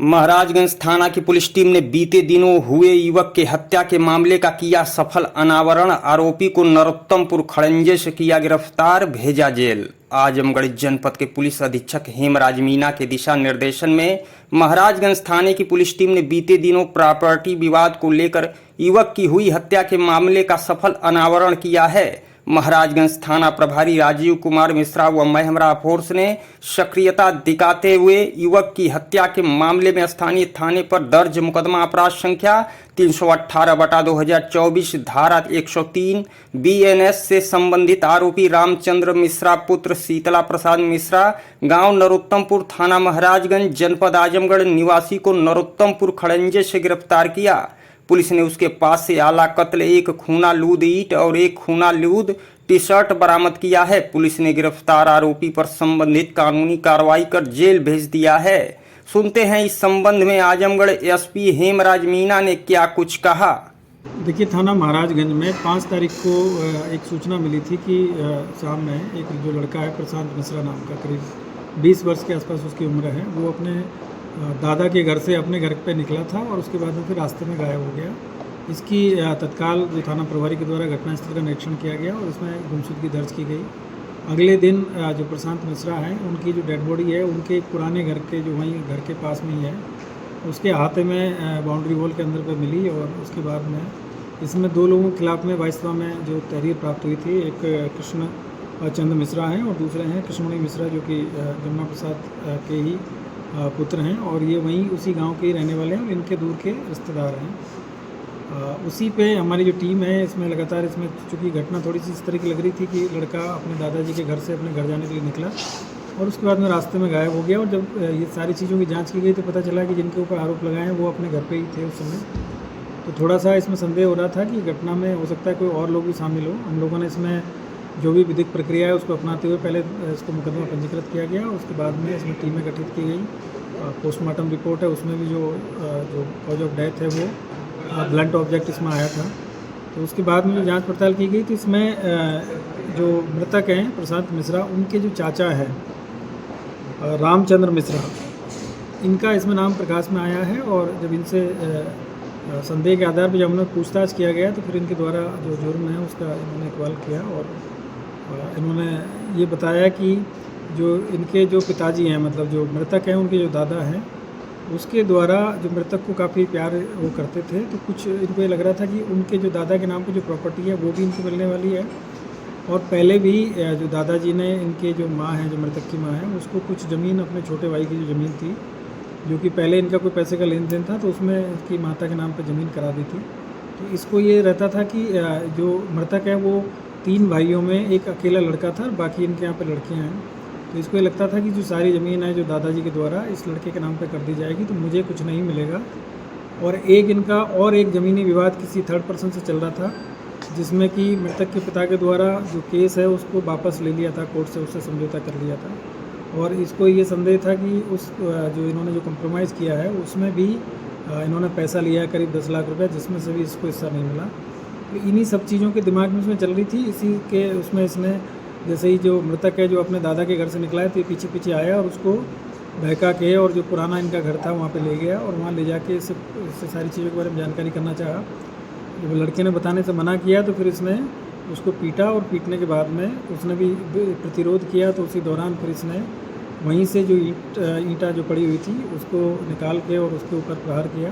महाराजगंज थाना की police team ने बीते दिनों हुए युवक के हत्या के मामले का किया सफल अनावरण। आरोपी को नरोत्तमपुर खड़ंजे से किया गिरफ्तार, भेजा जेल। आजमगढ़ जनपद के पुलिस अधीक्षक हेमराज मीणा के दिशा निर्देशन में महाराजगंज थाने की पुलिस टीम ने बीते दिनों प्रॉपर्टी विवाद को लेकर युवक की हुई हत्या के मामले का सफल अनावरण किया है। महाराजगंज थाना प्रभारी राजीव कुमार मिश्रा व महमरा फोर्स ने सक्रियता दिखाते हुए युवक की हत्या के मामले में स्थानीय थाने पर दर्ज मुकदमा अपराध संख्या 318/2024 धारा 103 BNS से संबंधित आरोपी रामचंद्र मिश्रा पुत्र शीतला प्रसाद मिश्रा गांव नरोत्तमपुर थाना महाराजगंज जनपद आजमगढ़ निवासी को नरोत्तमपुर खड़ंजे से गिरफ्तार किया। पुलिस ने उसके पास से आला कत्ल, एक खूना लूद ईंट और एक खूना लूद टी शर्ट बरामद किया है। पुलिस ने गिरफ्तार आरोपी पर संबंधित कानूनी कार्रवाई कर जेल भेज दिया है। सुनते हैं इस संबंध में आजमगढ़ SP हेमराज मीणा ने क्या कुछ कहा। देखिए, थाना महाराजगंज में 5 तारीख को एक सूचना मिली थी कि शाम में एक जो लड़का है प्रशांत मिश्रा नाम का, करीब 20 वर्ष के आसपास उसकी उम्र है, वो अपने दादा के घर से अपने घर पे निकला था और उसके बाद में फिर रास्ते में गायब हो गया। इसकी तत्काल जो थाना प्रभारी के द्वारा घटनास्थल का निरीक्षण किया गया और इसमें गुमशुदगी दर्ज की गई। अगले दिन जो प्रशांत मिश्रा हैं, उनकी जो डेड बॉडी है उनके पुराने घर के जो वहीं घर के पास में ही है, उसके हाथे में बाउंड्री वॉल के अंदर पे मिली। और उसके बाद में इसमें 2 लोगों के खिलाफ में 22वां में जो तहरीर प्राप्त हुई थी, एक कृष्ण चंद्र मिश्रा हैं और दूसरे हैं कृष्णमणि मिश्रा जो कि जमुना प्रसाद के ही पुत्र हैं और ये वहीं उसी गांव के ही रहने वाले हैं और इनके दूर के रिश्तेदार हैं। उसी पे हमारी जो टीम है इसमें लगातार, इसमें चूँकि घटना थोड़ी सी इस तरह की लग रही थी कि लड़का अपने दादाजी के घर से अपने घर जाने के लिए निकला और उसके बाद में रास्ते में गायब हो गया। और जब ये सारी चीज़ों की जांच की गई तो पता चला कि जिनके ऊपर आरोप लगाए हैं वो अपने घर पे ही थे उस समय। तो थोड़ा सा इसमें संदेह हो रहा था कि घटना में हो सकता है कोई और लोग भी शामिल हो। हम लोगों ने इसमें जो भी विधिक प्रक्रिया है उसको अपनाते हुए पहले इसको मुकदमा पंजीकृत किया गया। उसके बाद में इसमें टीमें गठित की गई। पोस्टमार्टम रिपोर्ट है, उसमें भी जो कॉज ऑफ डेथ है वो ब्लंट ऑब्जेक्ट इसमें आया था। तो उसके बाद में जो जांच पड़ताल की गई तो इसमें जो मृतक हैं प्रशांत मिश्रा, उनके जो चाचा हैं रामचंद्र मिश्रा, इनका इसमें नाम प्रकाश में आया है। और जब इनसे संदेह के आधार पर जब हमने पूछताछ किया गया तो फिर इनके द्वारा जो जुर्म है उसका इन्होंने इकबाल किया और इन्होंने ये बताया कि जो इनके जो पिताजी हैं, मतलब जो मृतक हैं उनके जो दादा हैं, उसके द्वारा जो मृतक को काफ़ी प्यार वो करते थे। तो कुछ इनको ये लग रहा था कि उनके जो दादा के नाम पे जो प्रॉपर्टी है वो भी इनको मिलने वाली है। और पहले भी जो दादाजी ने, इनके जो माँ हैं, जो मृतक की माँ है, उसको कुछ ज़मीन, अपने छोटे भाई की जो ज़मीन थी, जो कि पहले इनका कोई पैसे का लेन देन था, तो उसमें इसकी माता के नाम पे ज़मीन करा दी थी। तो इसको ये रहता था कि जो मृतक है वो 3 भाइयों में एक अकेला लड़का था, बाकी इनके यहाँ पे लड़कियाँ हैं। तो इसको ये लगता था कि जो सारी ज़मीन है जो दादाजी के द्वारा इस लड़के के नाम पे कर दी जाएगी तो मुझे कुछ नहीं मिलेगा। और एक ज़मीनी विवाद किसी थर्ड पर्सन से चल रहा था, जिसमें कि मृतक के पिता के द्वारा जो केस है उसको वापस ले लिया था कोर्ट से, उससे समझौता कर लिया था। और इसको ये संदेह था कि उस जो इन्होंने जो कॉम्प्रोमाइज़ किया है उसमें भी इन्होंने पैसा लिया है करीब 10 लाख रुपए, जिसमें से भी इसको हिस्सा नहीं मिला। तो इन्हीं सब चीज़ों के दिमाग में उसमें चल रही थी। इसी के उसमें इसने, जैसे ही जो मृतक है जो अपने दादा के घर से निकला है तो ये पीछे पीछे आया और उसको बहका के और जो पुराना इनका घर था वहाँ पे ले गया और वहाँ ले जाके इससे सारी चीज़ों के बारे में जानकारी करना चाहा। जब लड़के ने बताने से मना किया तो फिर इसने उसको पीटा और पीटने के बाद में उसने भी प्रतिरोध किया। तो उसी दौरान फिर इसने वहीं से जो ईंटा जो पड़ी हुई थी उसको निकाल के और उसके ऊपर प्रहार किया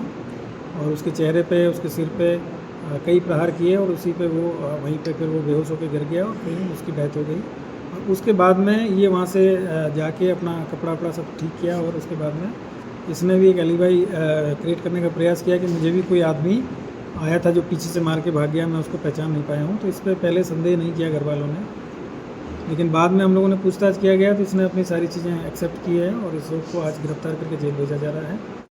और उसके चेहरे पे, उसके सिर पे कई प्रहार किए और उसी पे वो वहीं पे फिर वो बेहोश होकर गिर गया और फिर उसकी डेथ हो गई। और उसके बाद में ये वहाँ से जाके अपना कपड़ा वपड़ा सब ठीक किया और उसके बाद में इसने भी एक एलिबाई क्रिएट करने का प्रयास किया कि मुझे भी कोई आदमी आया था जो पीछे से मार के भाग गया, मैं उसको पहचान नहीं पाया हूँ। तो इस पर पहले संदेह नहीं किया घर वालों ने, लेकिन बाद में हम लोगों ने पूछताछ किया गया तो इसने अपनी सारी चीज़ें एक्सेप्ट की है और इसको आज गिरफ्तार करके जेल भेजा जा रहा है।